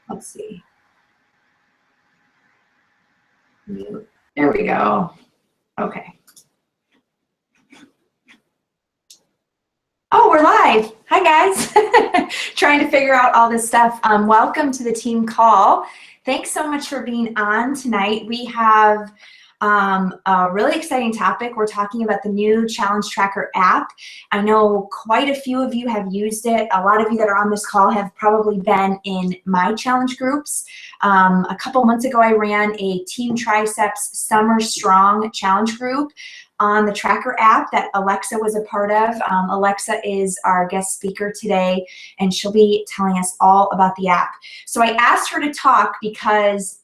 Let's see. There we go. Okay. Oh, we're live. Hi, guys. Trying to figure out all this stuff. Welcome to the team call. Thanks so much for being on tonight. We have a really exciting topic. We're talking about the new Challenge Tracker app. I know quite a few of you have used it. A lot of you that are on this call have probably been in my challenge groups. A couple months ago, I ran a Team Triceps Summer Strong challenge group on the Tracker app that Alexa was a part of. Alexa is our guest speaker today, and she'll be telling us all about the app. So I asked her to talk because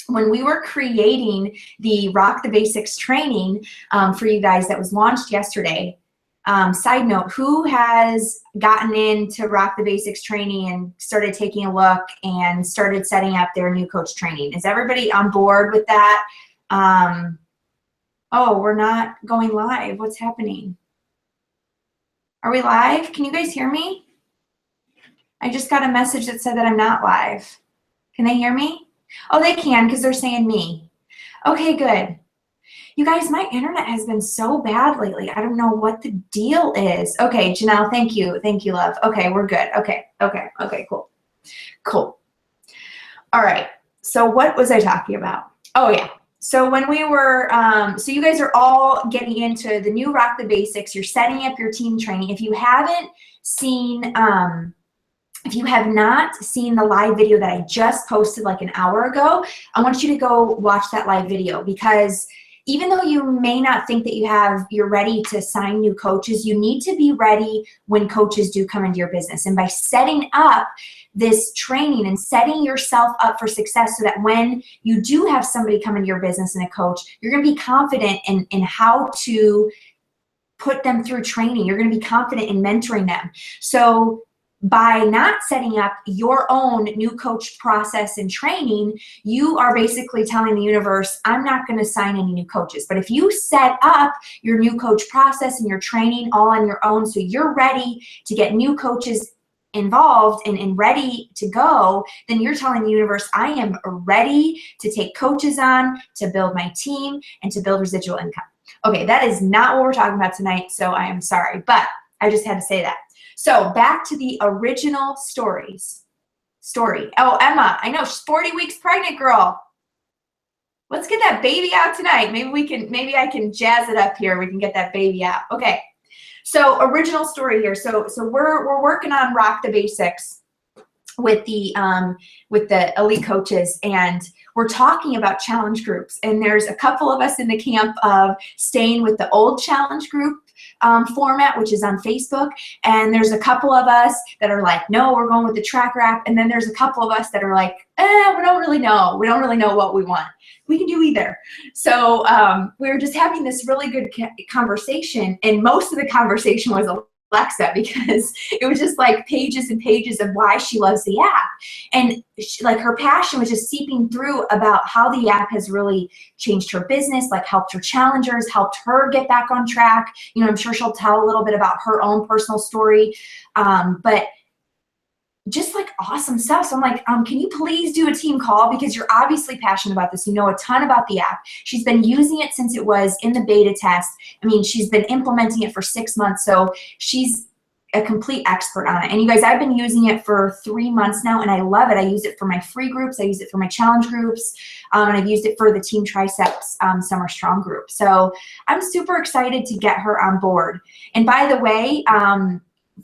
when we were creating the Rock the Basics training for you guys that was launched yesterday, side note, who has gotten into Rock the Basics training and started taking a look and started setting up their new coach training? Is everybody on board with that? Oh, we're not going live. What's happening? Are we live? Can you guys hear me? I just got a message that said that I'm not live. Can they hear me? Oh, they can because they're saying me. Okay, good. You guys, my internet has been so bad lately. I don't know what the deal is. Okay, Janelle, thank you. Thank you, love. Okay, we're good. Okay, cool. Cool. All right, so what was I talking about? Oh, yeah. So when we were, so you guys are all getting into the new Rock the Basics. You're setting up your team training. If you haven't seen, if you have not seen the live video that I just posted like an hour ago, I want you to go watch that live video, because even though you may not think that you're ready to sign new coaches, you need to be ready when coaches do come into your business. And by setting up this training and setting yourself up for success so that when you do have somebody come into your business and a coach, you're going to be confident in how to put them through training. You're going to be confident in mentoring them. So by not setting up your own new coach process and training, you are basically telling the universe, I'm not going to sign any new coaches. But if you set up your new coach process and your training all on your own, so you're ready to get new coaches involved and ready to go, then you're telling the universe, I am ready to take coaches on, to build my team, and to build residual income. Okay, that is not what we're talking about tonight, so I am sorry, but I just had to say that. So back to the original story. Oh, Emma, I know, she's 40 weeks pregnant, girl. Let's get that baby out tonight. Maybe I can jazz it up here. We can get that baby out. Okay. So original story here. So we're working on Rock the Basics with the elite coaches, and we're talking about challenge groups. And there's a couple of us in the camp of staying with the old challenge group format, which is on Facebook, and there's a couple of us that are like, no, we're going with the Tracker app, and then there's a couple of us that are like, we don't really know what we want. We can do either. So we were just having this really good conversation, and most of the conversation was Alexa, because it was just like pages and pages of why she loves the app, and like her passion was just seeping through about how the app has really changed her business, like helped her challengers, helped her get back on track. You know, I'm sure she'll tell a little bit about her own personal story, but just like awesome stuff. So I'm like, can you please do a team call, because you're obviously passionate about this. You know a ton about the app. She's been using it since it was in the beta test. I mean, she's been implementing it for 6 months, so she's a complete expert on it. And you guys, I've been using it for 3 months now, and I love it. I use it for my free groups. I use it for my challenge groups, and I've used it for the Team Triceps Summer Strong group. So I'm super excited to get her on board. And by the way,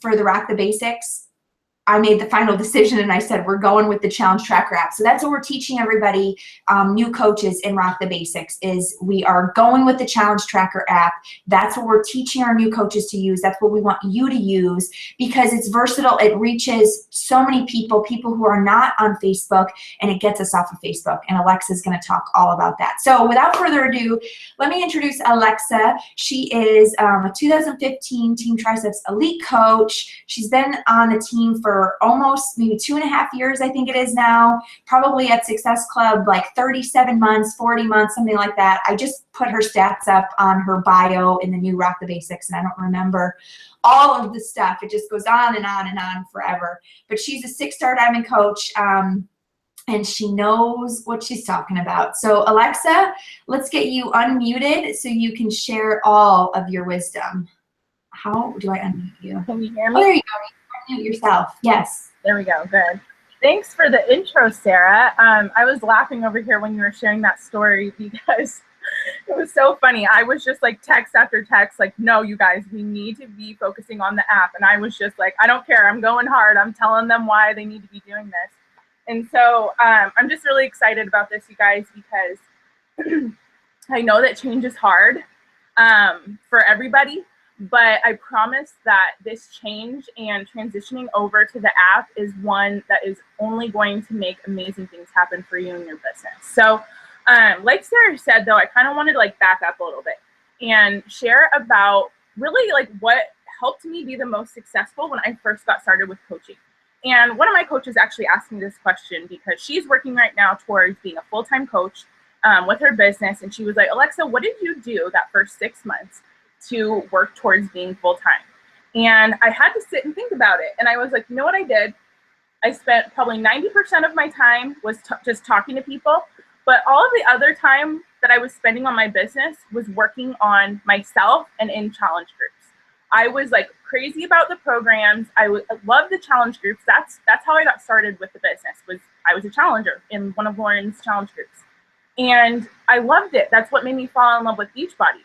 for the Rock the Basics, I made the final decision, and I said, we're going with the Challenge Tracker app. So that's what we're teaching everybody, new coaches in Rock the Basics, is we are going with the Challenge Tracker app. That's what we're teaching our new coaches to use. That's what we want you to use, because it's versatile. It reaches so many people who are not on Facebook, and it gets us off of Facebook. And Alexa's going to talk all about that. So without further ado, let me introduce Alexa. She is a 2015 Team Triceps Elite Coach. She's been on the team for almost maybe 2.5 years, I think it is now, probably at Success Club like 37 months, 40 months, something like that. I just put her stats up on her bio in the new Rock the Basics, and I don't remember all of the stuff. It just goes on and on and on forever. But she's a 6-star diamond coach. and she knows what she's talking about. So Alexa, let's get you unmuted so you can share all of your wisdom. How do I unmute you? Can you hear Oh, me? there you go. Unmute yourself. Yes. There we go. Good. Thanks for the intro, Sarah. I was laughing over here when you were sharing that story because it was so funny. I was just like text after text, like, no, you guys, we need to be focusing on the app. And I was just like, I don't care. I'm going hard. I'm telling them why they need to be doing this. And so I'm just really excited about this, you guys, because I know that change is hard for everybody. But I promise that this change and transitioning over to the app is one that is only going to make amazing things happen for you and your business. So like Sarah said, though, I kind of wanted to like back up a little bit and share about really like what helped me be the most successful when I first got started with coaching. And one of my coaches actually asked me this question because she's working right now towards being a full-time coach with her business. And she was like, Alexa, what did you do that first 6 months to work towards being full-time? And I had to sit and think about it. And I was like, you know what I did? I spent probably 90% of my time was just talking to people, but all of the other time that I was spending on my business was working on myself and in challenge groups. I was like crazy about the programs. I love the challenge groups. That's how I got started with the business. Was I was a challenger in one of Lauren's challenge groups. And I loved it. That's what made me fall in love with Beachbody.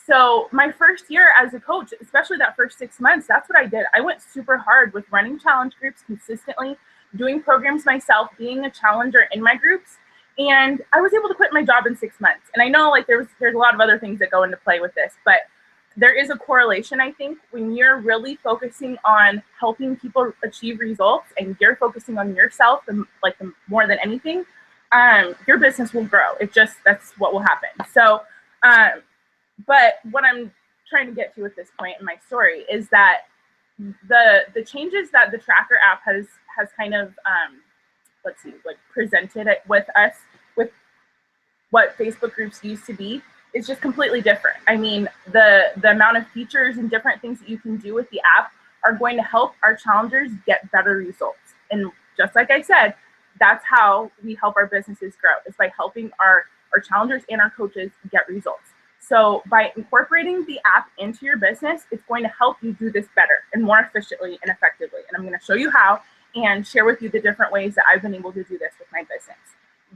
So my first year as a coach, especially that first 6 months, that's what I did. I went super hard with running challenge groups consistently, doing programs myself, being a challenger in my groups. And I was able to quit my job in 6 months. And I know like there's a lot of other things that go into play with this, but there is a correlation, I think, when you're really focusing on helping people achieve results and you're focusing on yourself more than anything, your business will grow. That's what will happen. So, but what I'm trying to get to at this point in my story is that the changes that the Tracker app has kind of presented it with us with what Facebook groups used to be is just completely different. I mean, the amount of features and different things that you can do with the app are going to help our challengers get better results. And just like I said, that's how we help our businesses grow, is by helping our challengers and our coaches get results. So by incorporating the app into your business, it's going to help you do this better and more efficiently and effectively. And I'm going to show you how and share with you the different ways that I've been able to do this with my business.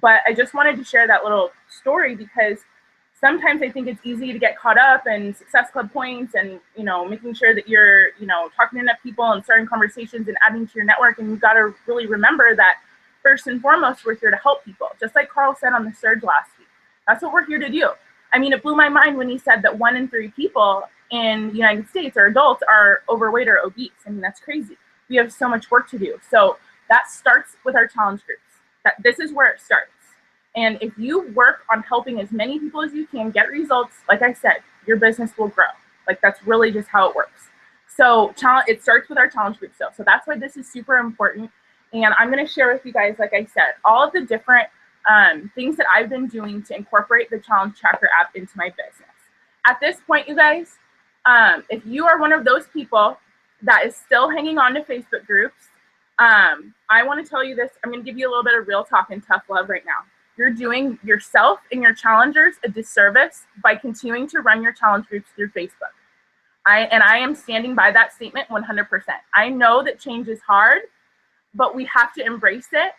But I just wanted to share that little story because sometimes I think it's easy to get caught up in Success Club points and, making sure that you're, talking to enough people and starting conversations and adding to your network. And you've got to really remember that first and foremost, we're here to help people. Just like Carl said on the Surge last week. That's what we're here to do. I mean, it blew my mind when he said that 1 in 3 people in the United States or adults are overweight or obese. I mean, that's crazy. We have so much work to do. So that starts with our challenge groups. This is where it starts. And if you work on helping as many people as you can get results, like I said, your business will grow. Like that's really just how it works. So it starts with our challenge group still. So that's why this is super important. And I'm going to share with you guys, like I said, all of the different things that I've been doing to incorporate the Challenge Tracker app into my business. At this point, you guys, if you are one of those people that is still hanging on to Facebook groups, I want to tell you this. I'm going to give you a little bit of real talk and tough love right now. You're doing yourself and your challengers a disservice by continuing to run your challenge groups through Facebook. I am standing by that statement 100%. I know that change is hard, but we have to embrace it.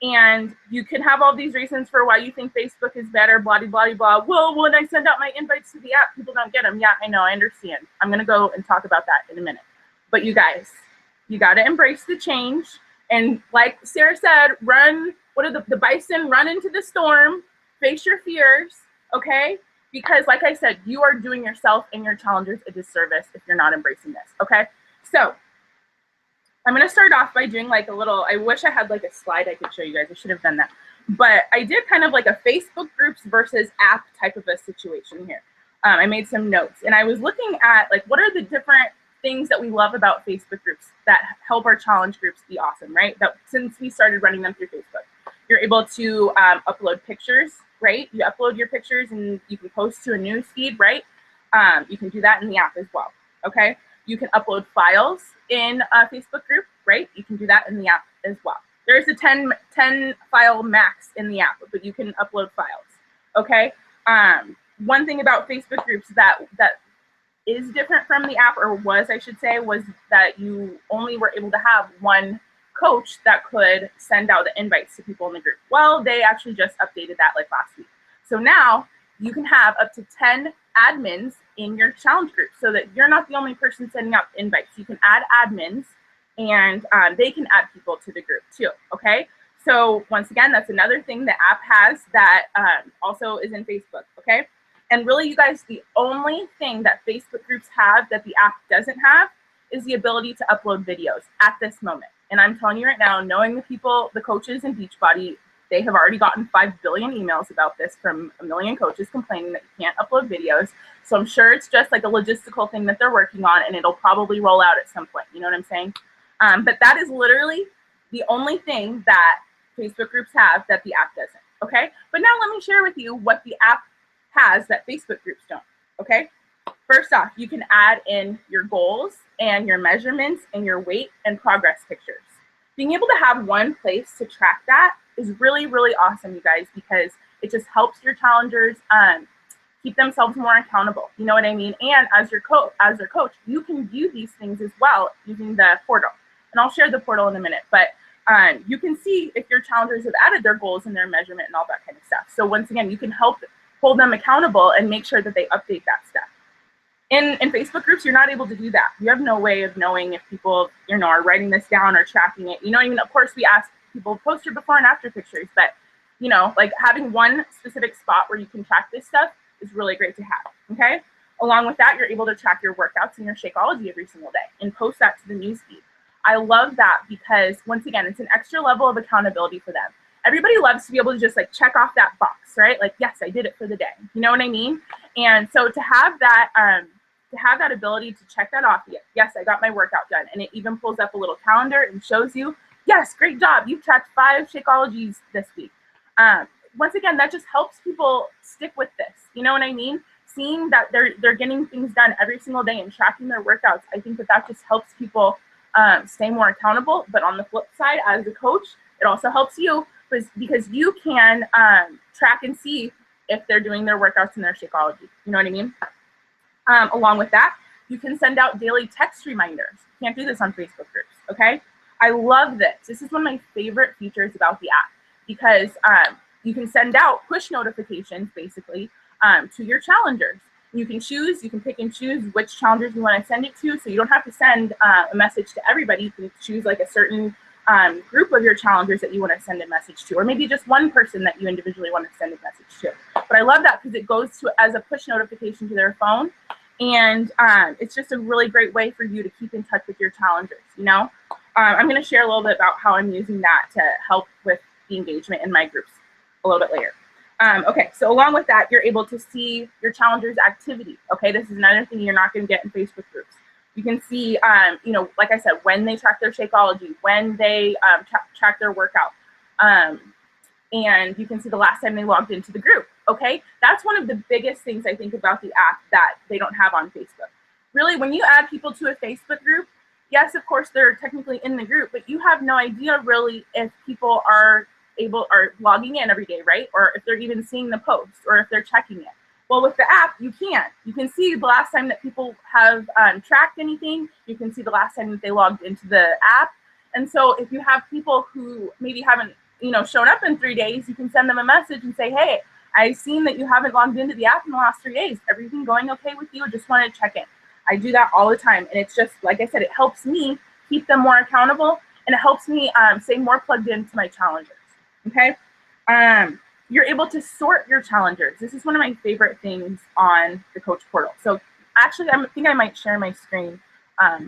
And you can have all these reasons for why you think Facebook is better, blah, blah, blah, blah. Well, when I send out my invites to the app, people don't get them. Yeah, I know, I understand. I'm going to go and talk about that in a minute. But you guys, you got to embrace the change. And like Sarah said, the bison, run into the storm, face your fears, okay? Because like I said, you are doing yourself and your challengers a disservice if you're not embracing this, okay? So I'm going to start off by doing like a little, I wish I had like a slide I could show you guys. I should have done that. But I did kind of like a Facebook groups versus app type of a situation here. I made some notes and I was looking at like, what are the different things that we love about Facebook groups that help our challenge groups be awesome, right? That since we started running them through Facebook, you're able to upload pictures, right? You upload your pictures and you can post to a news feed, right? You can do that in the app as well, okay? You can upload files in a Facebook group, right? You can do that in the app as well. There's a 10 file max in the app, but you can upload files. Okay. One thing about Facebook groups that is different from the app, or was, I should say, was that you only were able to have one coach that could send out the invites to people in the group. Well, they actually just updated that like last week. So now you can have up to 10 admins in your challenge group, so that you're not the only person sending out invites. You can add admins, and they can add people to the group too, okay? So once again, that's another thing the app has that also is in Facebook, okay? And really, you guys, the only thing that Facebook groups have that the app doesn't have is the ability to upload videos at this moment. And I'm telling you right now, knowing the people, the coaches in Beachbody, they have already gotten 5 billion emails about this from a million coaches complaining that you can't upload videos. So I'm sure it's just like a logistical thing that they're working on, and it'll probably roll out at some point. You know what I'm saying? But that is literally the only thing that Facebook groups have that the app doesn't, okay? But now let me share with you what the app has that Facebook groups don't, okay? First off, you can add in your goals and your measurements and your weight and progress pictures. Being able to have one place to track that is really, really awesome, you guys, because it just helps your challengers keep themselves more accountable. You know what I mean? And as their coach, you can view these things as well using the portal. And I'll share the portal in a minute, but you can see if your challengers have added their goals and their measurement and all that kind of stuff. So once again, you can help hold them accountable and make sure that they update that stuff. In Facebook groups, you're not able to do that. You have no way of knowing if people, you know, are writing this down or tracking it. You know what I mean? Of course, we ask people to post your before and after pictures, but, you know, like having one specific spot where you can track this stuff is really great to have, okay? Along with that, you're able to track your workouts and your Shakeology every single day and post that to the newsfeed. I love that because, once again, it's an extra level of accountability for them. Everybody loves to be able to just like check off that box, right? Like, yes, I did it for the day. You know what I mean? And so to have that ability to check that off, yes, I got my workout done. And it even pulls up a little calendar and shows you, yes, great job. You've tracked 5 Shakeologies this week. Once again, that just helps people stick with this. You know what I mean? Seeing that they're getting things done every single day and tracking their workouts, I think that just helps people stay more accountable. But on the flip side, as a coach, it also helps you because you can track and see if they're doing their workouts in their Shakeology. You know what I mean? Along with that, you can send out daily text reminders. You can't do this on Facebook groups, okay? I love this. This is one of my favorite features about the app because you can send out push notifications, basically, to your challengers. You can pick and choose which challengers you want to send it to, so you don't have to send a message to everybody. You can choose like a certain group of your challengers that you want to send a message to, or maybe just one person that you individually want to send a message to. But I love that because it goes to as a push notification to their phone, and it's just a really great way for you to keep in touch with your challengers, you know? I'm going to share a little bit about how I'm using that to help with the engagement in my groups a little bit later. Okay, so along with that, you're able to see your challengers' activity. Okay, this is another thing you're not going to get in Facebook groups. You can see, you know, like I said, when they track their Shakeology, when they track their workout, and you can see the last time they logged into the group. Okay, that's one of the biggest things I think about the app that they don't have on Facebook. Really, when you add people to a Facebook group, yes, of course, they're technically in the group, but you have no idea really if people are logging in every day, right? Or if they're even seeing the post or if they're checking it. Well, with the app, you can't. You can see the last time that people have tracked anything. You can see the last time that they logged into the app. And so if you have people who maybe haven't, you know, shown up in 3 days, you can send them a message and say, hey, I've seen that you haven't logged into the app in the last 3 days. Everything going okay with you? I just wanted to check in. I do that all the time. And it's just, like I said, it helps me keep them more accountable, and it helps me stay more plugged into my challengers. Okay? You're able to sort your challengers. This is one of my favorite things on the Coach Portal. So actually, I think I might share my screen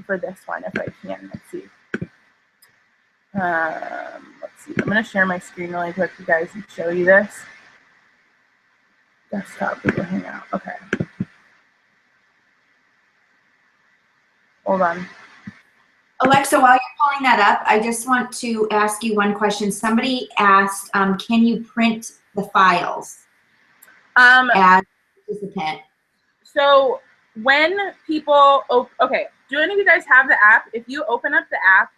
for this one if I can. Let's see. I'm going to share my screen really quick, you guys, and show you this. Desktop, Google Hangout. Okay. Hold on. Alexa, while you're pulling that up, I just want to ask you one question. Somebody asked, can you print the files as a participant? So when people, okay, do any of you guys have the app? If you open up the app,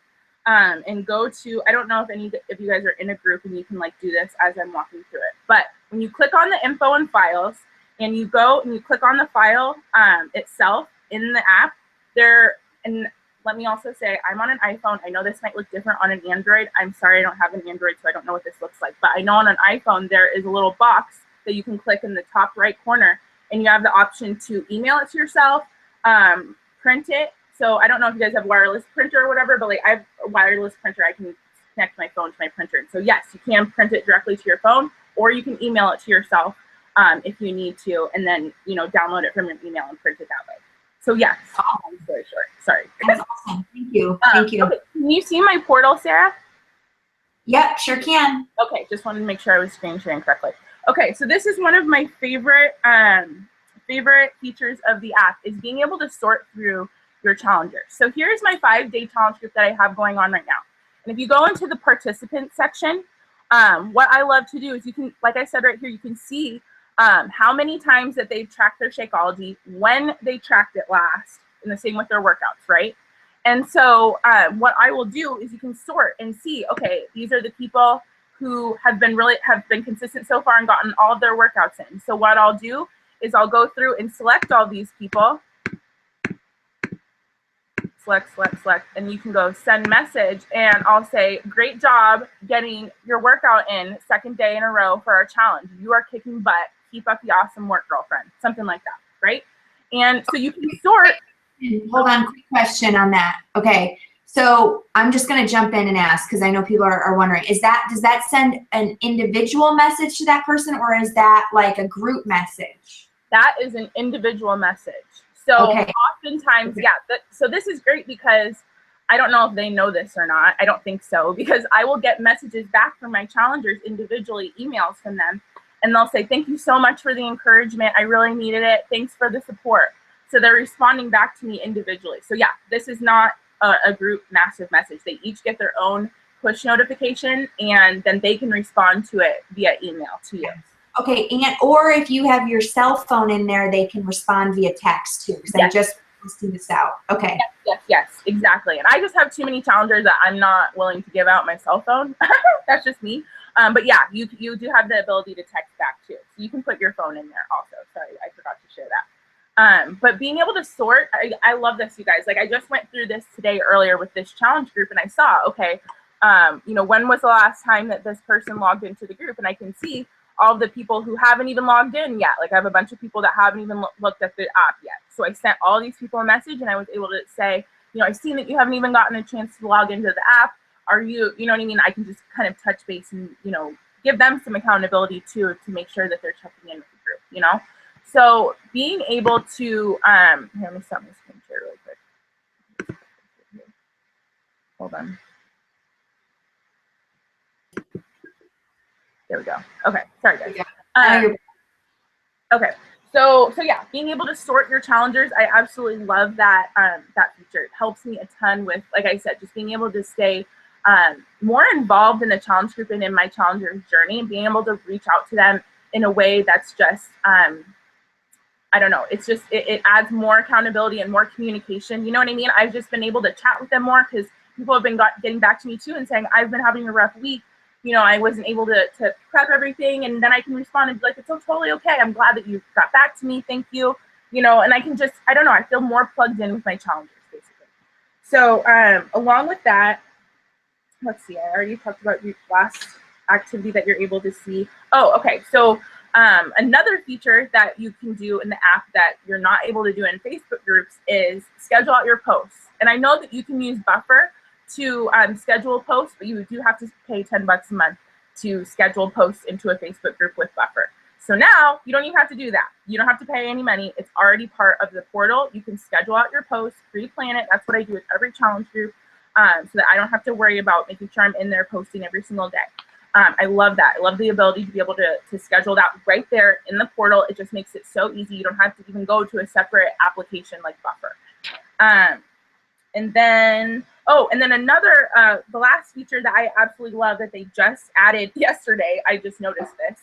and go to, I don't know if you guys are in a group and you can like do this as I'm walking through it, but when you click on the info and files and you go and you click on the file itself in the app there, and let me also say I'm on an iPhone. I know this might look different on an Android. I'm sorry, I don't have an Android, so I don't know what this looks like, but I know on an iPhone there is a little box that you can click in the top right corner, and you have the option to email it to yourself, print it. So I don't know if you guys have wireless printer or whatever, but like I have a wireless printer. I can connect my phone to my printer. And so yes, you can print it directly to your phone, or you can email it to yourself if you need to, and then download it from your email and print it that way. So yes, long story short. Sorry. That's awesome. Thank you. Thank you. Okay. Can you see my portal, Sarah? Yep, sure can. Okay, just wanted to make sure I was screen sharing correctly. Okay, so this is one of my favorite features of the app, is being able to sort through your challengers. So here's my 5-day challenge group that I have going on right now. And if you go into the participant section, what I love to do is you can, like I said right here, you can see how many times that they've tracked their Shakeology, when they tracked it last, and the same with their workouts, right? And so what I will do is you can sort and see, okay, these are the people who have been consistent so far and gotten all of their workouts in. So what I'll do is I'll go through and select all these people. Select, and you can go send message, and I'll say, great job getting your workout in, 2nd day in a row for our challenge. You are kicking butt. Keep up the awesome work, girlfriend. Something like that, right? And so you can sort. Hold on, quick question on that. Okay, so I'm just going to jump in and ask, because I know people are wondering, does that send an individual message to that person, or is that like a group message? That is an individual message. So okay. Oftentimes, yeah. So this is great because I don't know if they know this or not. I don't think so, because I will get messages back from my challengers individually, emails from them, and they'll say, thank you so much for the encouragement. I really needed it. Thanks for the support. So they're responding back to me individually. So yeah, this is not a group massive message. They each get their own push notification, and then they can respond to it via email to you. Okay, or if you have your cell phone in there, they can respond via text too, because yes. I just posted this out. Okay. Yes, exactly. And I just have too many challengers that I'm not willing to give out my cell phone. That's just me. But yeah, you do have the ability to text back too. So you can put your phone in there also. Sorry, I forgot to share that. But being able to sort, I love this, you guys. Like I just went through this today earlier with this challenge group, and I saw, okay, when was the last time that this person logged into the group? And I can see all of the people who haven't even logged in yet. Like I have a bunch of people that haven't even looked at the app yet. So I sent all these people a message, and I was able to say, I've seen that you haven't even gotten a chance to log into the app. Are you know what I mean? I can just kind of touch base and, give them some accountability too, to make sure that they're checking in with the group, So being able to, here, let me stop my screen share really quick. Hold on. There we go. Okay, sorry guys. Okay, so yeah, being able to sort your challengers, I absolutely love that that feature. It helps me a ton with, like I said, just being able to stay more involved in the challenge group and in my challenger's journey, and being able to reach out to them in a way that's just, I don't know, it's just, it adds more accountability and more communication. You know what I mean? I've just been able to chat with them more, because people have been getting back to me too and saying, I've been having a rough week. I wasn't able to prep everything, and then I can respond and be like, it's totally okay. I'm glad that you got back to me. Thank you. And I can just, I don't know, I feel more plugged in with my challengers, basically. So along with that, let's see, I already talked about your last activity that you're able to see. Oh, okay. So another feature that you can do in the app that you're not able to do in Facebook groups is schedule out your posts. And I know that you can use Buffer to schedule posts, but you do have to pay $10 a month to schedule posts into a Facebook group with Buffer. So now you don't even have to do that. You don't have to pay any money. It's already part of the portal. You can schedule out your posts, pre-plan it. That's what I do with every challenge group, so that I don't have to worry about making sure I'm in there posting every single day. I love that. I love the ability to be able to schedule that right there in the portal. It just makes it so easy. You don't have to even go to a separate application like Buffer. And then another, the last feature that I absolutely love that they just added yesterday, I just noticed this,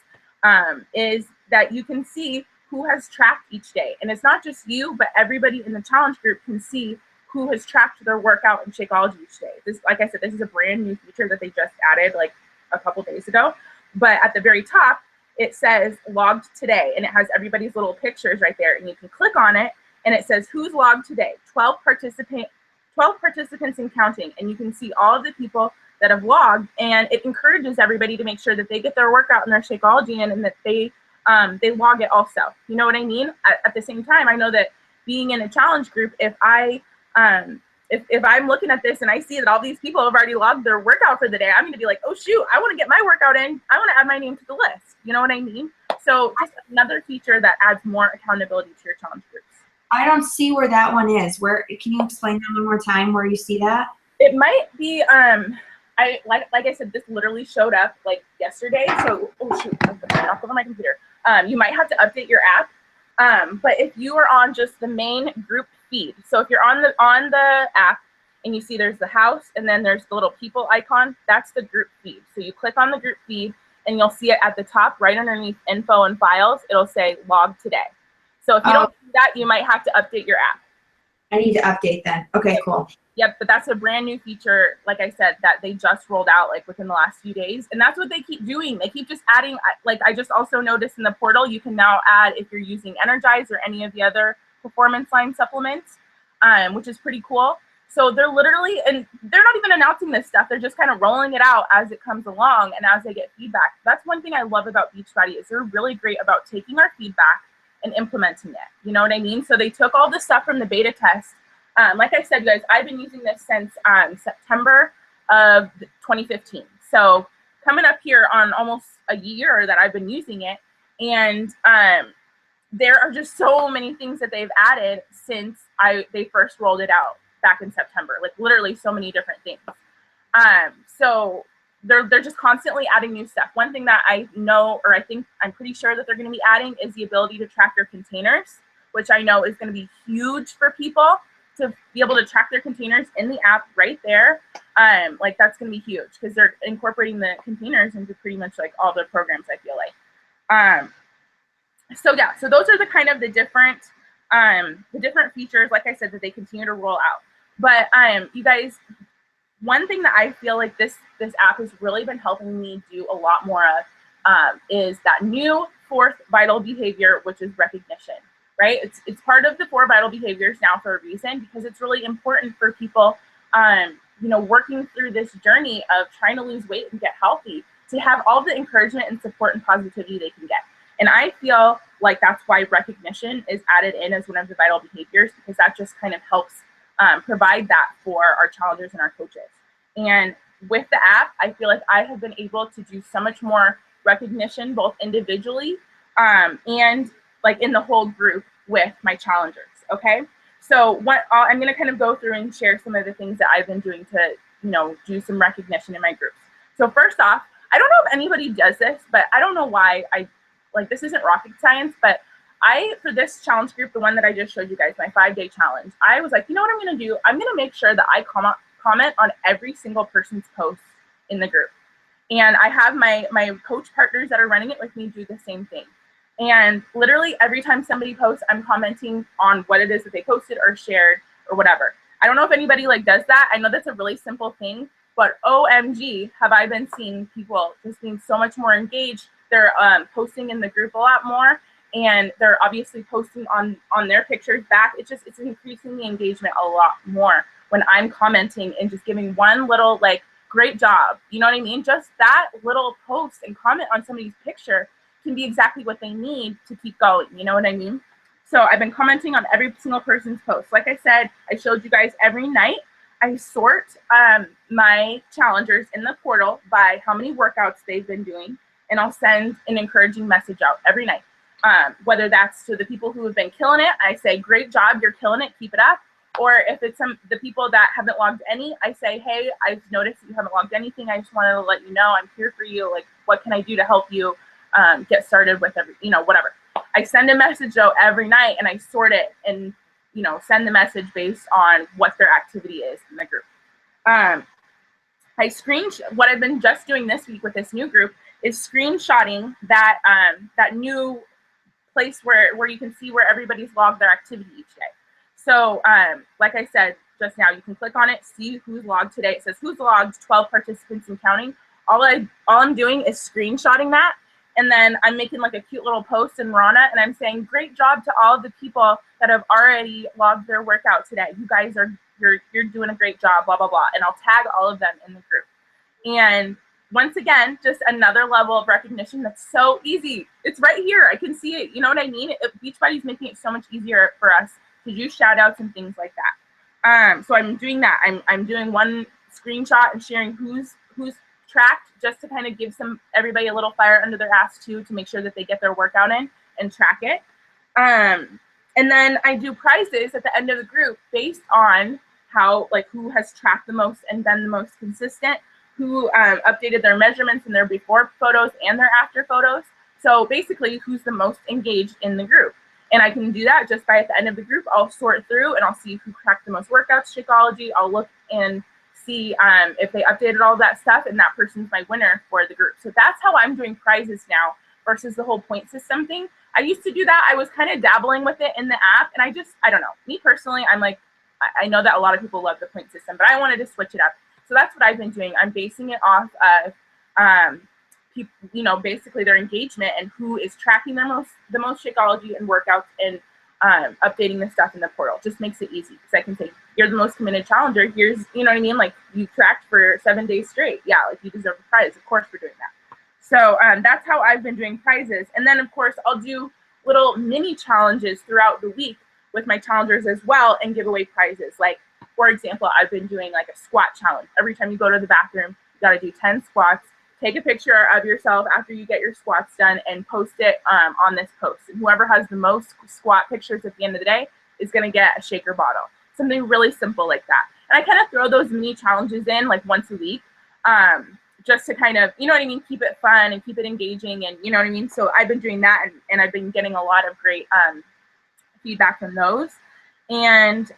is that you can see who has tracked each day. And it's not just you, but everybody in the challenge group can see who has tracked their workout in Shakeology each day. This, like I said, this is a brand new feature that they just added like a couple days ago. But at the very top, it says logged today, and it has everybody's little pictures right there. And you can click on it, and it says who's logged today. 12 participants and counting. And you can see all of the people that have logged, and it encourages everybody to make sure that they get their workout and their Shakeology in, and that they log it also. You know what I mean? At the same time, I know that being in a challenge group, if I'm looking at this and I see that all these people have already logged their workout for the day, I'm going to be like, oh shoot, I want to get my workout in. I want to add my name to the list. You know what I mean? So just another feature that adds more accountability to your challenge groups. I don't see where that one is. Where, can you explain that one more time where you see that? It might be, like I said, this literally showed up like yesterday. So, oh shoot, I knocked over my computer. You might have to update your app. But if you are on just the main group feed, so if you're on the app and you see there's the house and then there's the little people icon, that's the group feed. So you click on the group feed and you'll see it at the top right underneath info and files. It'll say log today. So if you don't see that, you might have to update your app. I need to update then. Okay, cool. Yep, but that's a brand new feature, like I said, that they just rolled out like within the last few days. And that's what they keep doing. They keep just adding, like I just also noticed in the portal, you can now add if you're using Energize or any of the other performance line supplements, which is pretty cool. So they're literally, and they're not even announcing this stuff. They're just kind of rolling it out as it comes along and as they get feedback. That's one thing I love about Beachbody is they're really great about taking our feedback and implementing it. You know what I mean? So they took all the stuff from the beta test. Like I said, guys, I've been using this since September of 2015. So coming up here on almost a year that I've been using it. And there are just so many things that they've added since they first rolled it out back in September, like literally so many different things. So they're just constantly adding new stuff. One thing that I know, or I'm pretty sure that they're going to be adding is the ability to track your containers, which I know is going to be huge for people to be able to track their containers in the app right there. Like that's going to be huge because they're incorporating the containers into pretty much like all their programs, I feel like. So yeah, so those are the kind of the different features, like I said, that they continue to roll out. But you guys, one thing that I feel like this app has really been helping me do a lot more of is that new fourth vital behavior, which is recognition, right? It's part of the 4 vital behaviors now for a reason, because it's really important for people, working through this journey of trying to lose weight and get healthy, to have all the encouragement and support and positivity they can get. And I feel like that's why recognition is added in as one of the vital behaviors, because that just kind of helps provide that for our challengers and our coaches. And with the app, I feel like I have been able to do so much more recognition, both individually and like in the whole group with my challengers. Okay. So what I'm going to kind of go through and share some of the things that I've been doing to, do some recognition in my groups. So first off, I don't know if anybody does this, but I don't know why this isn't rocket science, but for this challenge group, the one that I just showed you guys, my 5-day challenge, I was like, you know what I'm going to do? I'm going to make sure that I comment on every single person's post in the group. And I have my coach partners that are running it with me do the same thing. And literally every time somebody posts, I'm commenting on what it is that they posted or shared or whatever. I don't know if anybody does that. I know that's a really simple thing, but OMG, have I been seeing people just being so much more engaged. They're posting in the group a lot more, and they're obviously posting on their pictures back. It's increasing the engagement a lot more when I'm commenting and just giving one little great job. You know what I mean? Just that little post and comment on somebody's picture can be exactly what they need to keep going. You know what I mean? So I've been commenting on every single person's post. Like I said, I showed you guys every night. I sort my challengers in the portal by how many workouts they've been doing, and I'll send an encouraging message out every night. Whether that's to the people who have been killing it, I say, great job, you're killing it, keep it up. Or if it's the people that haven't logged any, I say, hey, I've noticed that you haven't logged anything. I just wanted to let you know I'm here for you. What can I do to help you get started with whatever. I send a message though every night, and I sort it and send the message based on what their activity is in the group. What I've been just doing this week with this new group is screenshotting that new place where you can see where everybody's logged their activity each day. So like I said, just now. You can click on it, see who's logged today. It says who's logged, 12 participants and counting. All I'm doing is screenshotting that, and then I'm making like a cute little post in Rana, and I'm saying, great job to all of the people that have already logged their workout today. You guys are, you're doing a great job, blah, blah, blah. And I'll tag all of them in the group. And once again, just another level of recognition that's so easy. It's right here. I can see it. You know what I mean? Beachbody's making it so much easier for us to do shout outs and things like that. So I'm doing that. I'm doing one screenshot and sharing who's tracked, just to kind of give everybody a little fire under their ass too, to make sure that they get their workout in and track it. And then I do prizes at the end of the group based on how, like, who has tracked the most and been the most consistent, who updated their measurements in their before photos and their after photos. So basically, who's the most engaged in the group. And I can do that just by, at the end of the group, I'll sort through and I'll see who tracked the most workouts, Shakeology. I'll look and see if they updated all of that stuff, and that person's my winner for the group. So that's how I'm doing prizes now versus the whole point system thing. I used to do that. I was kind of dabbling with it in the app, and I don't know. Me personally, I'm like, I know that a lot of people love the point system, but I wanted to switch it up. So that's what I've been doing. I'm basing it off of people, you know, basically their engagement and who is tracking the most Shakeology and workouts, and updating the stuff in the portal. Just makes it easy, because I can say, you're the most committed challenger. Here's, you know what I mean? Like, you tracked for 7 days straight. Yeah, like, you deserve a prize. Of course we're doing that. So that's how I've been doing prizes. And then, of course, I'll do little mini challenges throughout the week with my challengers as well, and give away prizes. Like, for example, I've been doing like a squat challenge. Every time you go to the bathroom, you got to do 10 squats. Take a picture of yourself after you get your squats done and post it on this post. And whoever has the most squat pictures at the end of the day is going to get a shaker bottle. Something really simple like that. And I kind of throw those mini challenges in like once a week, just to kind of, you know what I mean, keep it fun and keep it engaging, and you know what I mean? So I've been doing that, and I've been getting a lot of great feedback from those. And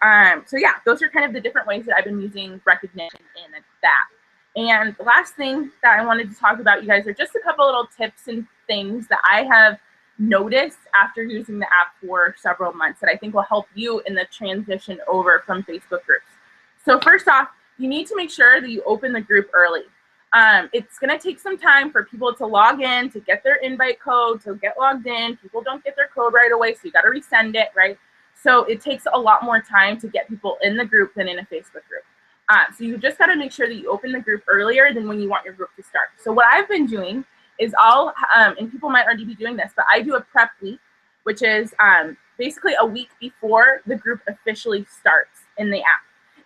so yeah, those are kind of the different ways that I've been using recognition in that. And the last thing that I wanted to talk about, you guys, are just a couple little tips and things that I have noticed after using the app for several months that I think will help you in the transition over from Facebook groups. So first off, you need to make sure that you open the group early. It's going to take some time for people to log in, to get their invite code, to get logged in. People don't get their code right away, so you got to resend it, right? So it takes a lot more time to get people in the group than in a Facebook group. So you just got to make sure that you open the group earlier than when you want your group to start. So what I've been doing is and people might already be doing this, but I do a prep week, which is basically a week before the group officially starts in the app.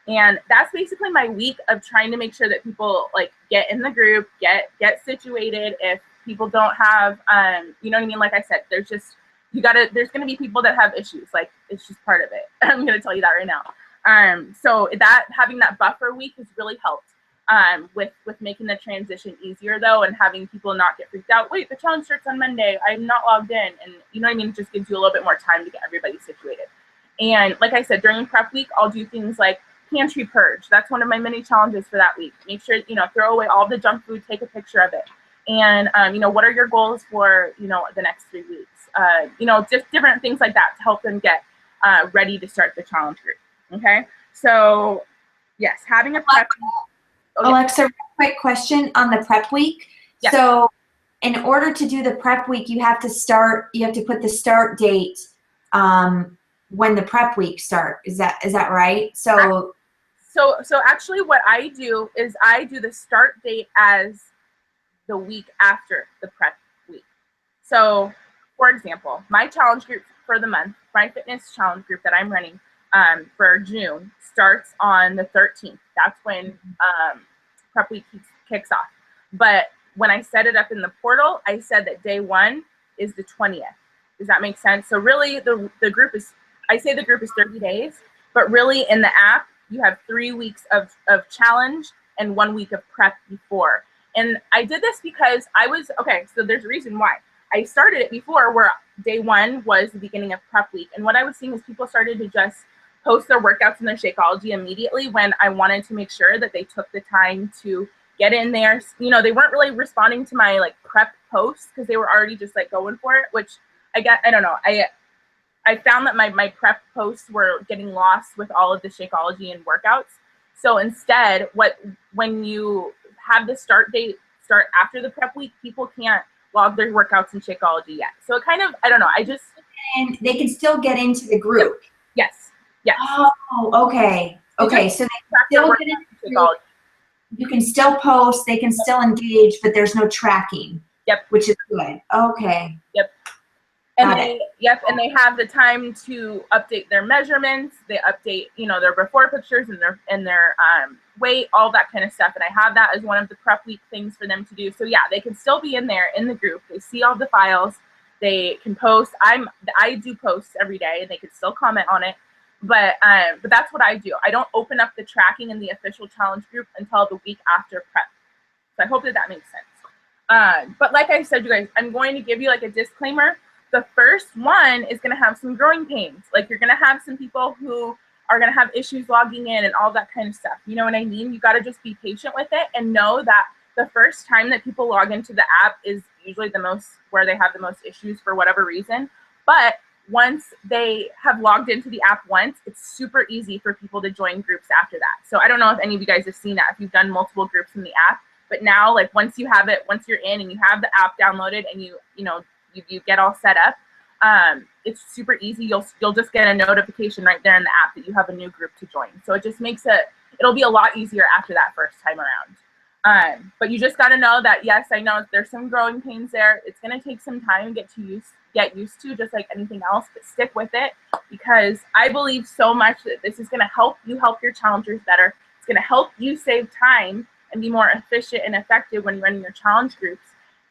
And that's basically my week of trying to make sure that people like get in the group, get situated. If people don't have, you know what I mean? Like I said, there's going to be people that have issues. Like, it's just part of it. I'm going to tell you that right now. So having that buffer week has really helped with making the transition easier though, and having people not get freaked out. Wait, the challenge starts on Monday. I'm not logged in. And you know what I mean? It just gives you a little bit more time to get everybody situated. And like I said, during prep week, I'll do things like pantry purge. That's one of my mini challenges for that week. Make sure, you know, throw away all the junk food, take a picture of it. And, you know, what are your goals for, you know, the next 3 weeks? You know, just different things like that to help them get ready to start the challenge group. Okay. So yes, having a prep. Alexa, quick question on the prep week. Yes. So in order to do the prep week, you have to put the start date when the prep week start. Is that right? So actually what I do is I do the start date as the week after the prep week. So for example, my challenge group for the month, my fitness challenge group that I'm running for June starts on the 13th. That's when prep week kicks off. But when I set it up in the portal, I said that day 1 is the 20th. Does that make sense? So really the group is, I say the group is 30 days, but really in the app, you have 3 weeks of challenge and 1 week of prep before. And I did this because so there's a reason why. I started it before where day 1 was the beginning of prep week. And what I was seeing is people started to just post their workouts in their Shakeology immediately when I wanted to make sure that they took the time to get in there. You know, they weren't really responding to my like prep posts because they were already just like going for it, which I don't know. I found that my prep posts were getting lost with all of the Shakeology and workouts. So instead, when you have the start after the prep week, people can't log their workouts in Shakeology yet. So it kind of, I don't know, And they can still get into the group. Yes. Oh, okay. Okay, so they can still get into the group. You can still post, they can still engage, but there's no tracking. Yep. Which is good. Okay. Yep. And they have the time to update their measurements. They update, their before pictures and their weight, all that kind of stuff. And I have that as one of the prep week things for them to do. So yeah, they can still be in there in the group. They see all the files. They can post. I do posts every day, and they can still comment on it. But that's what I do. I don't open up the tracking in the official challenge group until the week after prep. So I hope that makes sense. But like I said, you guys, I'm going to give you like a disclaimer. The first one is going to have some growing pains. Like you're going to have some people who are going to have issues logging in and all that kind of stuff. You know what I mean? You got to just be patient with it and know that the first time that people log into the app is usually where they have the most issues for whatever reason. But once they have logged into the app once, it's super easy for people to join groups after that. So I don't know if any of you guys have seen that, if you've done multiple groups in the app, but now like once you're in and you have the app downloaded and you get all set up, it's super easy. You'll just get a notification right there in the app that you have a new group to join. So it just makes it'll be a lot easier after that first time around. But you just got to know that, yes, I know there's some growing pains there. It's going to take some time to get used to, just like anything else, but stick with it, because I believe so much that this is going to help your challengers better. It's going to help you save time and be more efficient and effective when running your challenge groups.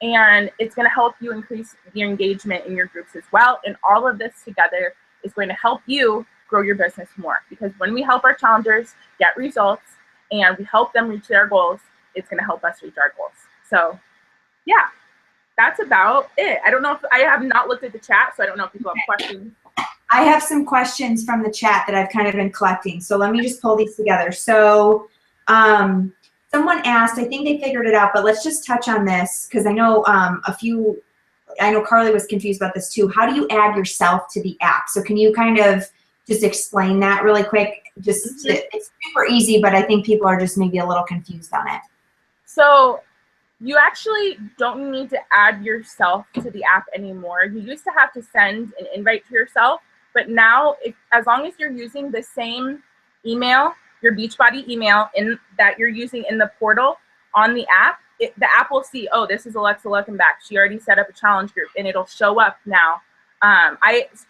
And it's going to help you increase your engagement in your groups as well. And all of this together is going to help you grow your business more, because when we help our challengers get results and we help them reach their goals, it's going to help us reach our goals. So yeah, that's about it. I don't know if I have not looked at the chat, so I don't know if people have questions. I have some questions from the chat that I've kind of been collecting. So let me just pull these together. So someone asked, I think they figured it out, but let's just touch on this, because I know I know Carly was confused about this too. How do you add yourself to the app? So can you kind of just explain that really quick? It's super easy, but I think people are just maybe a little confused on it. So you actually don't need to add yourself to the app anymore. You used to have to send an invite to yourself, but now, as long as you're using the same email, your Beachbody email that you're using in the portal on the app, the app will see, oh, this is Alexa Luckenbach. She already set up a challenge group, and it'll show up now.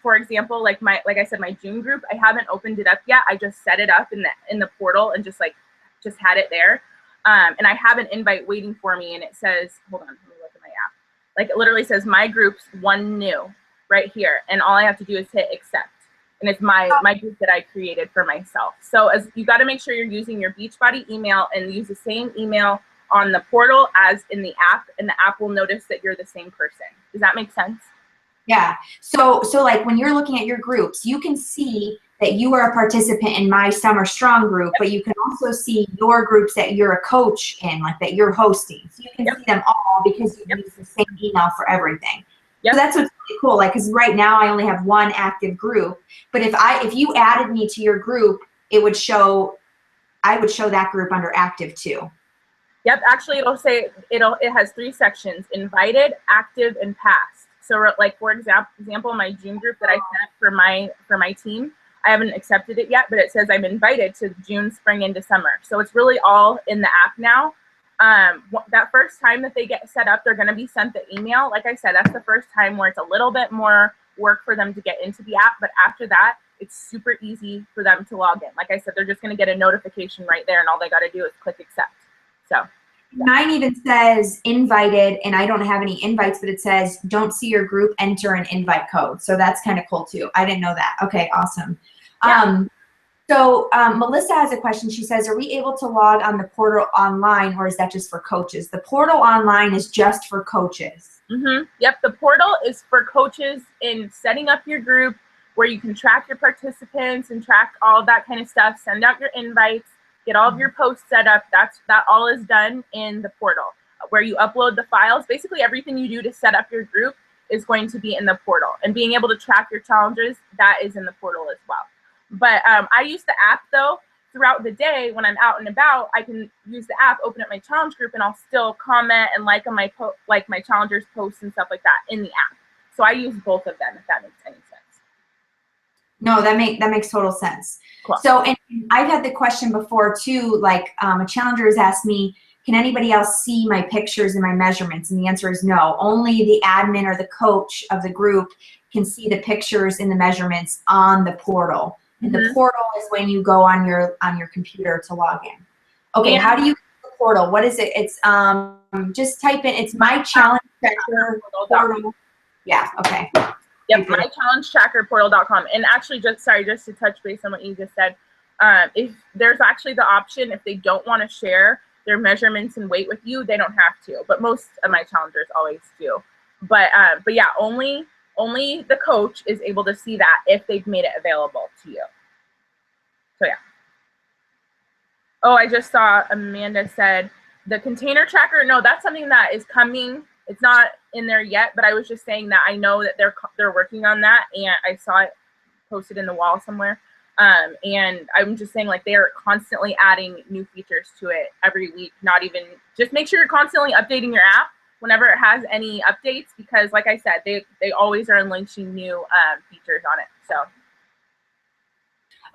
For example, like I said, my June group, I haven't opened it up yet. I just set it up in the portal and just had it there. And I have an invite waiting for me, and it says, hold on, let me look at my app. Like it literally says my group's one new right here. And all I have to do is hit accept. And it's my group that I created for myself. So you got to make sure you're using your Beachbody email and use the same email on the portal as in the app, and the app will notice that you're the same person. Does that make sense? Yeah. So like when you're looking at your groups, you can see that you are a participant in my Summer Strong group, but you can also see your groups that you're a coach in, like that you're hosting. So you can see them all because you use the same email for everything. So that's what's really cool. Like, because right now I only have one active group, but if you added me to your group, I would show that group under active too. Yep. Actually, it has 3 sections: invited, active, and past. So like, for example, my June group that I set for my team, I haven't accepted it yet, but it says I'm invited to June, spring, and December. So it's really all in the app now. That first time that they get set up, they're going to be sent the email. Like I said, that's the first time where it's a little bit more work for them to get into the app. But after that, it's super easy for them to log in. Like I said, they're just going to get a notification right there, and all they got to do is click accept. So mine even says invited, and I don't have any invites, but it says don't see your group, enter an invite code. So that's kind of cool too. I didn't know that. Okay, awesome. Yeah. So Melissa has a question. She says, are we able to log on the portal online, or is that just for coaches? The portal online is just for coaches. Mm-hmm. Yep, the portal is for coaches in setting up your group where you can track your participants and track all of that kind of stuff, send out your invites, get all of your posts set up. That all is done in the portal where you upload the files. Basically everything you do to set up your group is going to be in the portal. And being able to track your challenges, that is in the portal as well. But I use the app though. Throughout the day when I'm out and about, I can use the app, open up my challenge group, and I'll still comment and like on my my challengers posts and stuff like that in the app. So I use both of them, if that makes any sense. No, that makes total sense. Cool. So, and I've had the question before too, like a challenger has asked me, can anybody else see my pictures and my measurements? And the answer is no. Only the admin or the coach of the group can see the pictures and the measurements on the portal. And the portal is when you go on your computer to log in. Okay, how do you use the portal? What is it? It's just type in, it's my challenge tracker portal. Yeah, okay. Yep, mychallengetrackerportal.com. And actually, just to touch base on what you just said, if there's actually the option, if they don't want to share their measurements and weight with you, they don't have to. But most of my challengers always do. But yeah, only the coach is able to see that if they've made it available to you. So yeah. Oh, I just saw Amanda said the container tracker. No, that's something that is coming. It's not in there yet, but I was just saying that I know that they're working on that, and I saw it posted in the wall somewhere. And I'm just saying, like, they are constantly adding new features to it every week. Not even, just make sure you're constantly updating your app whenever it has any updates, because like I said, they always are unleashing new features on it. So.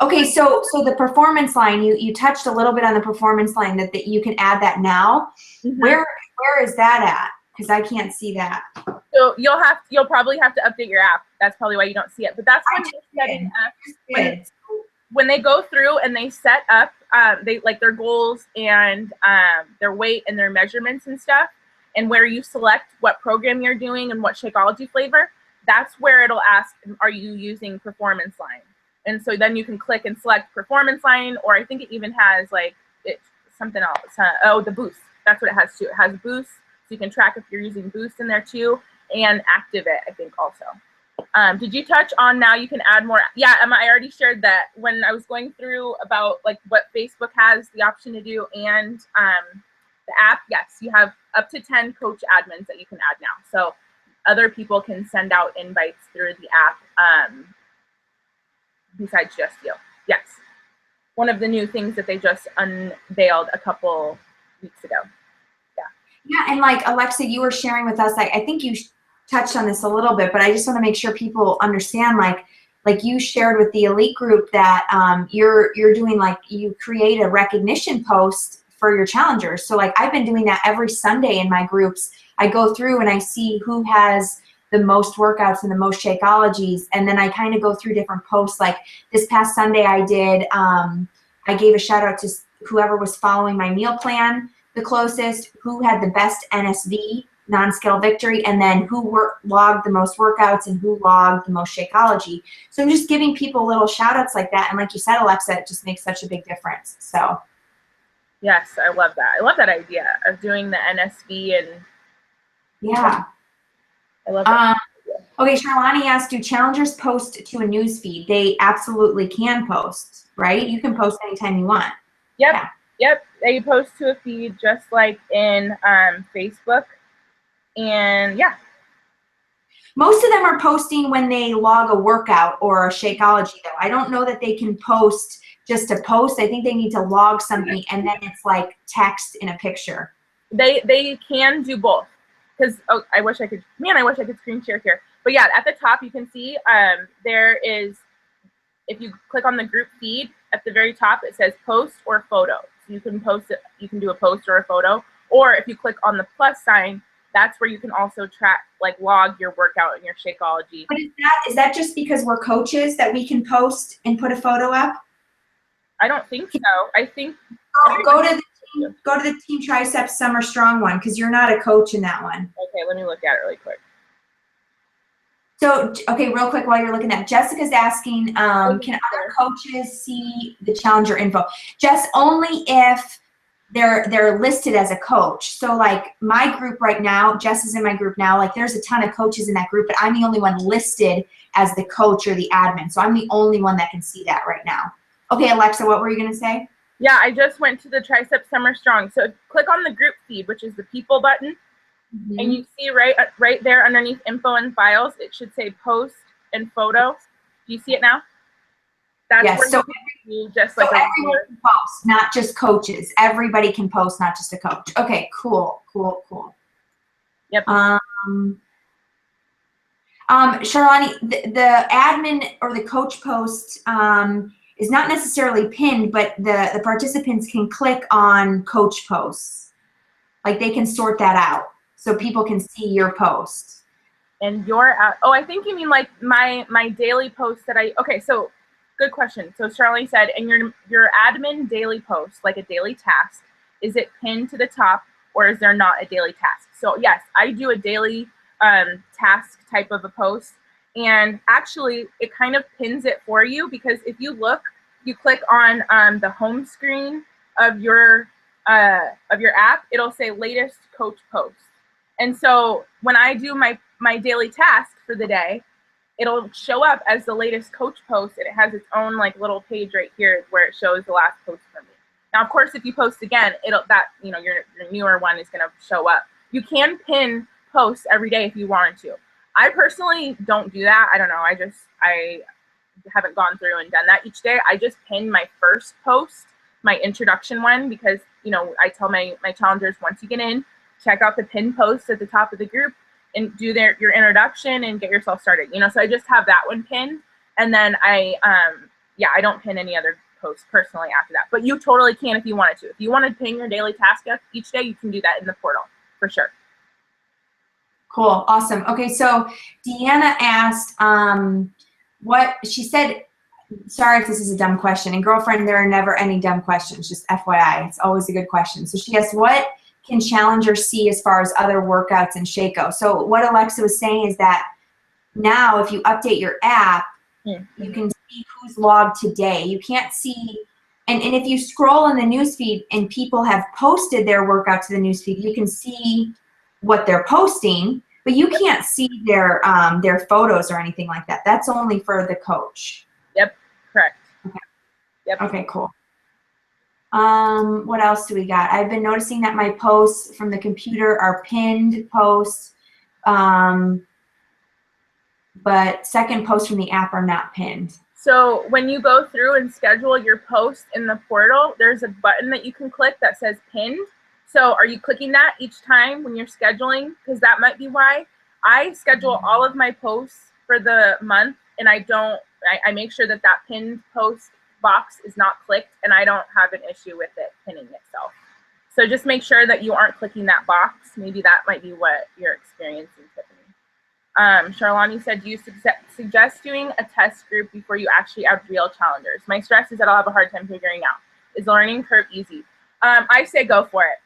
Okay, so the performance line, you touched a little bit on the performance line that you can add that now. Mm-hmm. Where is that at? Because I can't see that. So you'll probably have to update your app. That's probably why you don't see it. But that's when they go through and they set up they like their goals and their weight and their measurements and stuff, and where you select what program you're doing and what Shakeology flavor. That's where it'll ask, are you using performance line? And so then you can click and select performance line, or I think it even has like something else. Oh, the boost. That's what it has too. It has boost, so you can track if you're using boost in there too, and active it, I think also. Did you touch on now you can add more? Yeah, Emma, I already shared that when I was going through about like what Facebook has the option to do and the app. Yes, you have up to 10 coach admins that you can add now. So other people can send out invites through the app besides just you. Yes. One of the new things that they just unveiled a couple weeks ago. Yeah. Yeah, and like Alexa, you were sharing with us, I think you touched on this a little bit, but I just want to make sure people understand, like you shared with the elite group that you're doing, like, you create a recognition post for your challengers. So like I've been doing that every Sunday in my groups. I go through and I see who has the most workouts and the most Shakeologies, and then I kind of go through different posts. Like this past Sunday I did, I gave a shout out to whoever was following my meal plan the closest, who had the best NSV, non-scale victory, and then who logged the most workouts and who logged the most Shakeology. So I'm just giving people little shout outs like that. And like you said, Alexa, it just makes such a big difference. So. Yes, I love that. I love that idea of doing the NSV and. Yeah. I love that. Okay, Charlani asked, do challengers post to a news feed? They absolutely can post, right? You can post anytime you want. Yep. Yeah. Yep. They post to a feed just like in Facebook. And yeah. Most of them are posting when they log a workout or a Shakeology, though. I don't know that they can post just to post. I think they need to log something, and then it's like text in a picture. They can do both. Because I wish I could screen share here. But yeah, at the top you can see there is, if you click on the group feed at the very top, it says post or photo. So you can post it, you can do a post or a photo. Or if you click on the plus sign, that's where you can also track, like log your workout and your Shakeology. But is that just because we're coaches that we can post and put a photo up? I don't think so. I think go to the Team Triceps Summer Strong one, because you're not a coach in that one. Okay, let me look at it really quick. So, okay, real quick while you're looking at, Jessica's asking, can other coaches see the challenger info? Jess, only if they're listed as a coach. So like my group right now, Jess is in my group now, like there's a ton of coaches in that group, but I'm the only one listed as the coach or the admin. So I'm the only one that can see that right now. Okay, Alexa, what were you gonna say? Yeah, I just went to the Triceps Summer Strong. So click on the group feed, which is the people button, And you see right there underneath info and files, it should say post and photo. Do you see it now? That's yes, where so, you just so like everyone can post, not just coaches. Everybody can post, not just a coach. Okay, cool. Yep. Charlani, the admin or the coach post is not necessarily pinned, but the participants can click on coach posts. Like they can sort that out so people can see your post. And your oh, I think you mean like my daily post that okay, so good question. So Charlene said, and your admin daily post, like a daily task, is it pinned to the top or is there not a daily task? So yes, I do a daily task type of a post, and actually it kind of pins it for you, because if you look, you click on the home screen of your app, it'll say latest coach post. And so when I do my daily task for the day, it'll show up as the latest coach post, and it has its own like little page right here where it shows the last post from me. Now, of course, if you post again, your newer one is going to show up. You can pin posts every day if you wanted to. I personally don't do that. I don't know. I haven't gone through and done that each day. I just pin my first post, my introduction one, because I tell my challengers, once you get in, check out the pin post at the top of the group and do your introduction and get yourself started. So I just have that one pinned, and then I don't pin any other posts personally after that. But you totally can if you wanted to. If you want to pin your daily task each day, you can do that in the portal for sure. Cool, awesome. Okay, so Deanna asked, what she said. Sorry if this is a dumb question. And girlfriend, there are never any dumb questions. Just FYI, it's always a good question. So she asked, what can challengers see as far as other workouts in Shaco? So what Alexa was saying is that now if you update your app, you can see who's logged today. You can't see, and if you scroll in the newsfeed and people have posted their workout to the newsfeed, you can see what they're posting, but you can't see their photos or anything like that. That's only for the coach. Yep, correct. Okay. Yep. Okay, cool. What else do we got? I've been noticing that my posts from the computer are pinned posts, but second posts from the app are not pinned. So when you go through and schedule your post in the portal, there's a button that you can click that says pinned. So are you clicking that each time when you're scheduling? Because that might be why. I schedule all of my posts for the month, and I make sure that pinned post box is not clicked, and I don't have an issue with it pinning itself. So just make sure that you aren't clicking that box. Maybe that might be what you're experiencing, Tiffany. Charlani said, do you suggest doing a test group before you actually add real challengers? My stress is that I'll have a hard time figuring out. Is the learning curve easy? I say go for it.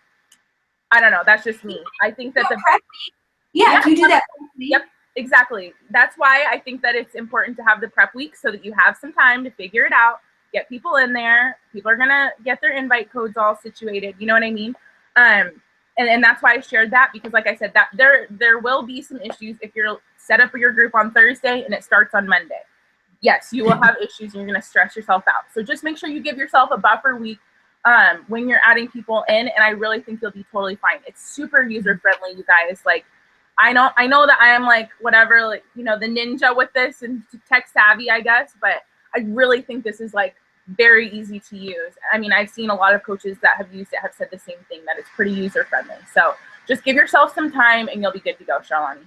I don't know. That's just me. I think that if you do that. Yep, exactly. That's why I think that it's important to have the prep week, so that you have some time to figure it out, get people in there. People are gonna get their invite codes all situated. You know what I mean? And that's why I shared that, because like I said, that there will be some issues if you're set up your group on Thursday and it starts on Monday. Yes, you will have issues and you're gonna stress yourself out. So just make sure you give yourself a buffer week when you're adding people in, and I really think you'll be totally fine. It's super user friendly, you guys. Like, I know that I am like whatever, like, the ninja with this and tech savvy, I guess, but I really think this is like very easy to use. I mean, I've seen a lot of coaches that have used it have said the same thing, that it's pretty user friendly. So just give yourself some time and you'll be good to go, Charlani.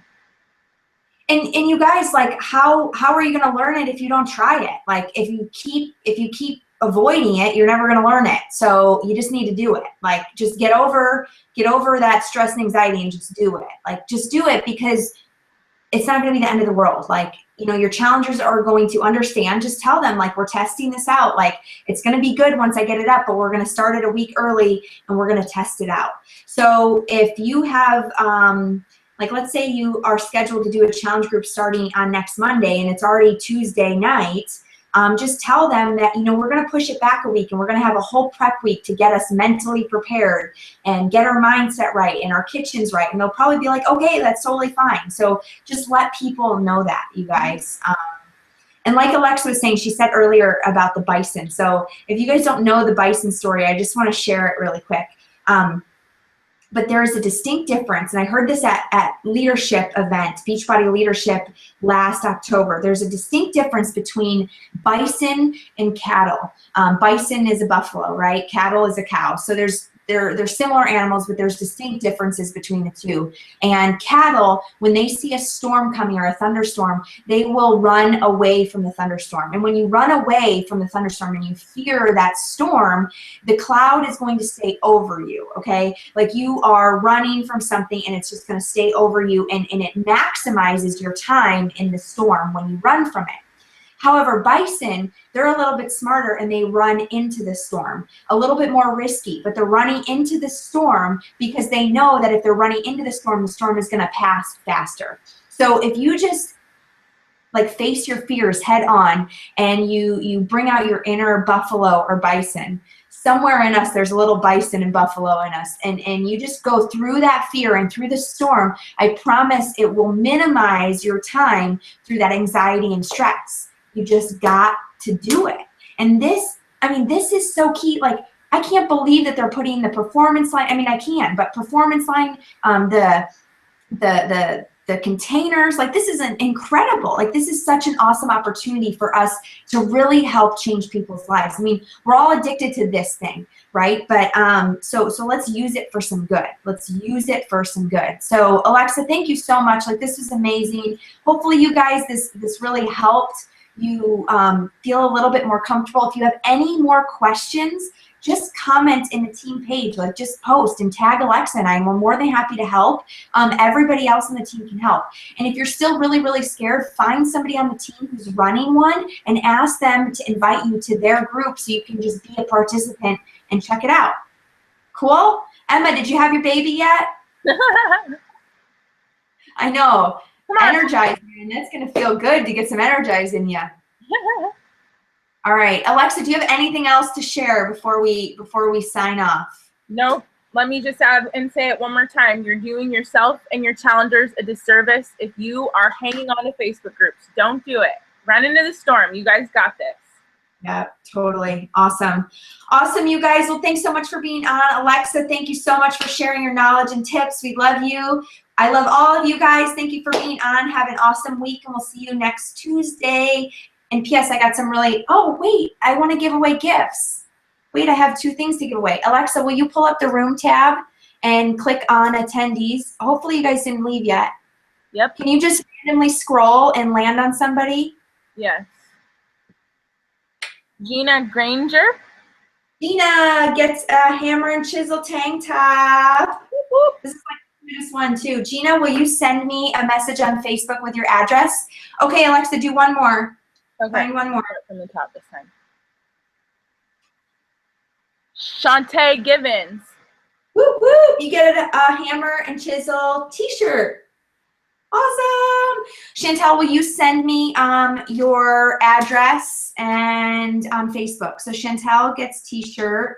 And you guys, like, how are you going to learn it if you don't try it? Like, if you keep avoiding it, you're never going to learn it. So you just need to do it. Like, just get over that stress and anxiety and just do it. Like, just do it, because it's not going to be the end of the world. Like, your challengers are going to understand. Just tell them, like, we're testing this out. Like, it's going to be good once I get it up, but we're going to start it a week early and we're going to test it out. So if you have, like, let's say you are scheduled to do a challenge group starting on next Monday and it's already Tuesday night, just tell them that, we're going to push it back a week and we're going to have a whole prep week to get us mentally prepared and get our mindset right and our kitchens right. And they'll probably be like, okay, that's totally fine. So just let people know that, you guys. And like Alexa was saying, she said earlier about the bison. So if you guys don't know the bison story, I just want to share it really quick. The but there is a distinct difference, and I heard this at leadership event, Beachbody Leadership last October. There's a distinct difference between bison and cattle. Bison is a buffalo, right? Cattle is a cow. So they're similar animals, but there's distinct differences between the two. And cattle, when they see a storm coming or a thunderstorm, they will run away from the thunderstorm. And when you run away from the thunderstorm and you fear that storm, the cloud is going to stay over you, okay? Like you are running from something and it's just going to stay over you, and it maximizes your time in the storm when you run from it. However, bison, they're a little bit smarter and they run into the storm. A little bit more risky, but they're running into the storm because they know that if they're running into the storm is going to pass faster. So if you just like face your fears head on and you bring out your inner buffalo or bison, somewhere in us there's a little bison and buffalo in us, and you just go through that fear and through the storm, I promise it will minimize your time through that anxiety and stress. You just got to do it. And this, I mean, this is so key. Like, I can't believe that they're putting the performance line. I mean, I can, but performance line, the containers, like this is incredible. Like this is such an awesome opportunity for us to really help change people's lives. I mean, we're all addicted to this thing, right? But so let's use it for some good. Let's use it for some good. So Alexa, thank you so much. Like this was amazing. Hopefully you guys, this really helped you feel a little bit more comfortable. If you have any more questions, just comment in the team page, like just post and tag Alexa and I, and we're more than happy to help. Everybody else on the team can help. And if you're still really, really scared, find somebody on the team who's running one and ask them to invite you to their group so you can just be a participant and check it out. Cool? Emma, did you have your baby yet? I know. Energize, man. That's going to feel good to get some energize in you. All right, Alexa, do you have anything else to share before we sign off? Nope. Let me just add and say it one more time. You're doing yourself and your challengers a disservice if you are hanging on to Facebook groups. Don't do it. Run into the storm. You guys got this. Yeah, totally. Awesome. Awesome, you guys. Well, thanks so much for being on. Alexa, thank you so much for sharing your knowledge and tips. We love you. I love all of you guys. Thank you for being on. Have an awesome week, and we'll see you next Tuesday. And P.S. I got some really, oh, wait, I want to give away gifts. Wait, I have 2 things to give away. Alexa, will you pull up the room tab and click on attendees? Hopefully you guys didn't leave yet. Yep. Can you just randomly scroll and land on somebody? Yes. Gina Granger. Gina gets a hammer and chisel tank top. Whoop, whoop. This is like the cutest one too. Gina, will you send me a message on Facebook with your address? Okay, Alexa, do one more. Okay. Find one more. From the top this time. Shantae Givens. Whoop, whoop. You get a hammer and chisel t-shirt. Awesome. Chantel, will you send me your address and on Facebook? So Chantel gets t-shirt.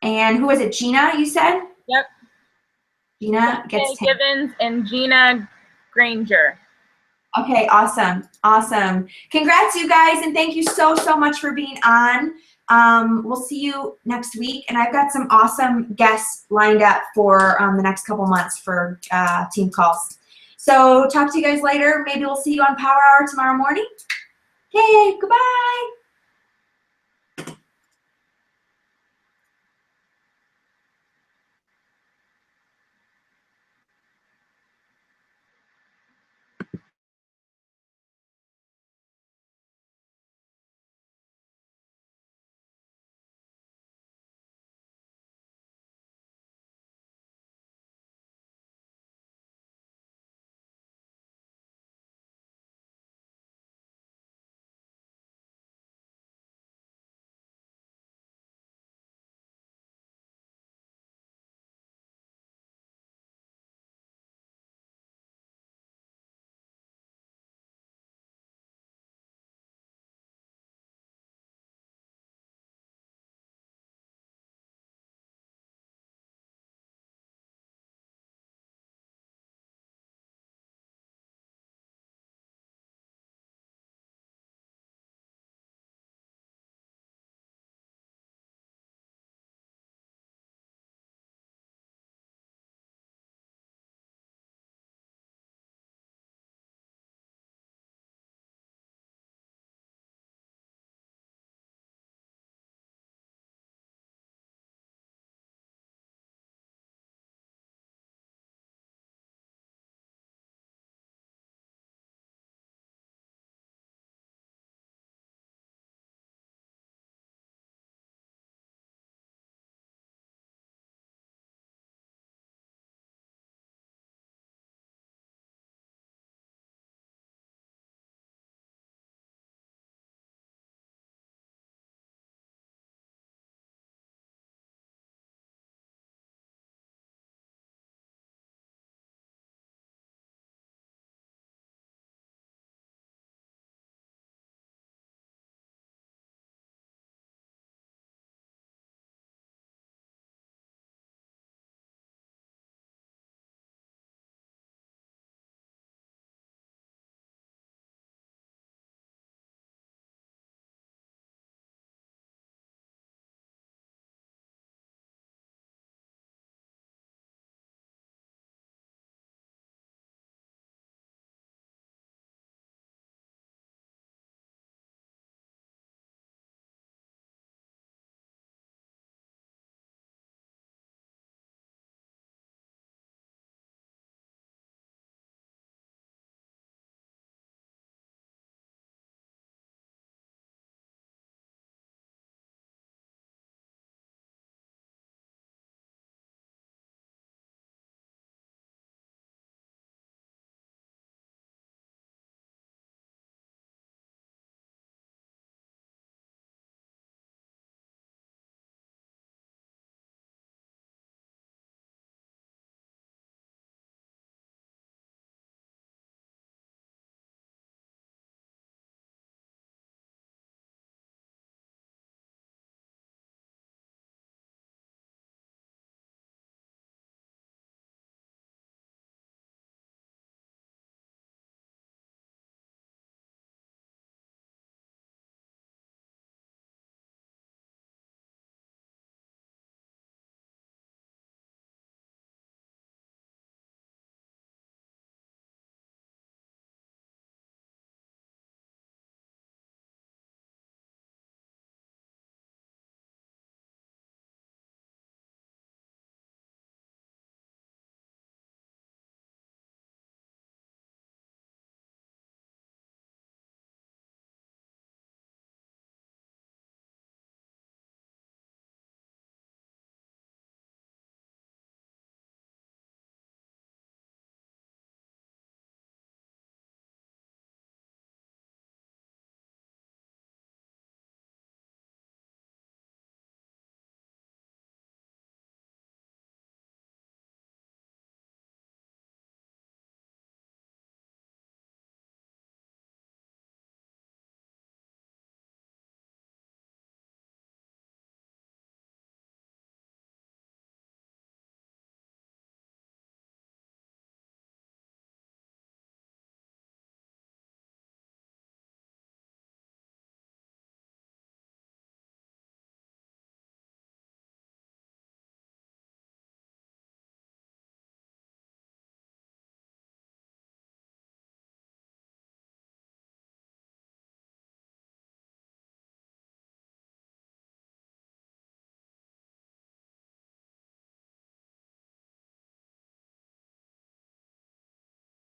And who was it? Gina, you said? Yep. Gina gets Givens and Gina Granger. Okay, awesome. Awesome. Congrats, you guys, and thank you so, so much for being on. We'll see you next week, and I've got some awesome guests lined up for the next couple months for team calls. So talk to you guys later. Maybe we'll see you on Power Hour tomorrow morning. Okay, goodbye.